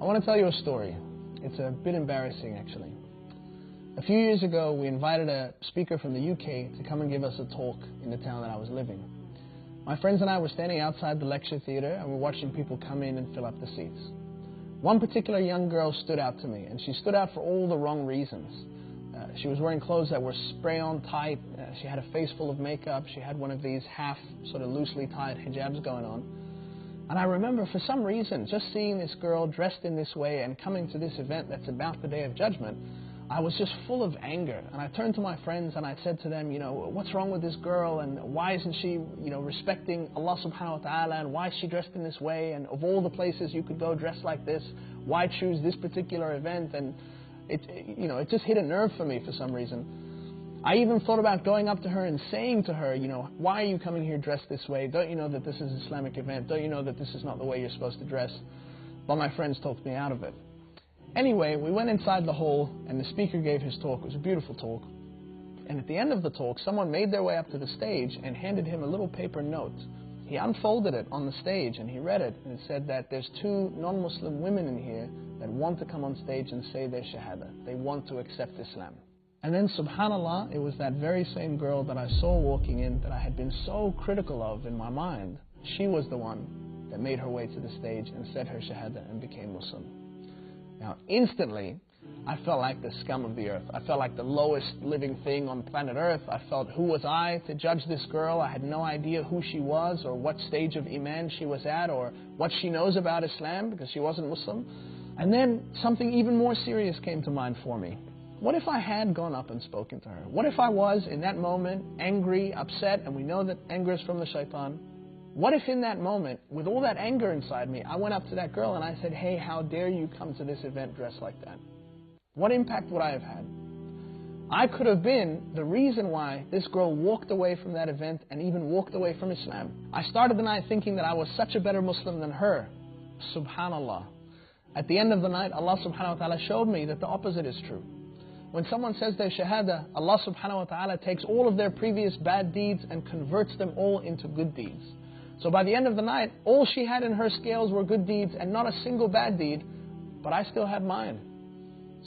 I want to tell you a story. It's a bit embarrassing, actually. A few years ago, we invited a speaker from the UK to come and give us a talk in the town that I was living. My friends and I were standing outside the lecture theater and were watching people come in and fill up the seats. One particular young girl stood out to me, and she stood out for all the wrong reasons. She was wearing clothes that were spray-on tight. She had a face full of makeup. She had one of these half, sort of loosely tied hijabs going on. And I remember, for some reason, just seeing this girl dressed in this way and coming to this event that's about the Day of Judgment, I was just full of anger. And I turned to my friends and I said to them, what's wrong with this girl, and why isn't she, respecting Allah subhanahu wa ta'ala, and why is she dressed in this way, and of all the places you could go dressed like this, why choose this particular event? And it just hit a nerve for me for some reason. I even thought about going up to her and saying to her, why are you coming here dressed this way? Don't you know that this is an Islamic event? Don't you know that this is not the way you're supposed to dress? But my friends talked me out of it. Anyway, we went inside the hall and the speaker gave his talk. It was a beautiful talk. And at the end of the talk, someone made their way up to the stage and handed him a little paper note. He unfolded it on the stage and he read it, and it said that there's 2 non-Muslim women in here that want to come on stage and say their shahada. They want to accept Islam. And then, subhanAllah, it was that very same girl that I saw walking in that I had been so critical of in my mind. She was the one that made her way to the stage and said her shahada and became Muslim. Now, instantly, I felt like the scum of the earth. I felt like the lowest living thing on planet Earth. I felt, who was I to judge this girl? I had no idea who she was or what stage of Iman she was at or what she knows about Islam, because she wasn't Muslim. And then something even more serious came to mind for me. What if I had gone up and spoken to her? What if I was, in that moment, angry, upset, and we know that anger is from the shaitan? What if in that moment, with all that anger inside me, I went up to that girl and I said, hey, how dare you come to this event dressed like that? What impact would I have had? I could have been the reason why this girl walked away from that event and even walked away from Islam. I started the night thinking that I was such a better Muslim than her. Subhanallah. At the end of the night, Allah subhanahu wa ta'ala showed me that the opposite is true. When someone says their shahada, Allah subhanahu wa ta'ala takes all of their previous bad deeds and converts them all into good deeds. So by the end of the night, all she had in her scales were good deeds and not a single bad deed, but I still had mine.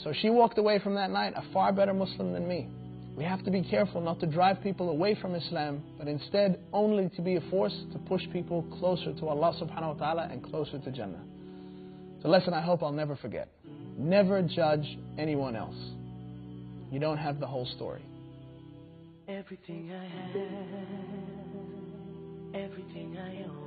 So she walked away from that night a far better Muslim than me. We have to be careful not to drive people away from Islam, but instead only to be a force to push people closer to Allah subhanahu wa ta'ala and closer to Jannah. It's a lesson I hope I'll never forget. Never judge anyone else. You don't have the whole story. Everything I have, everything I own.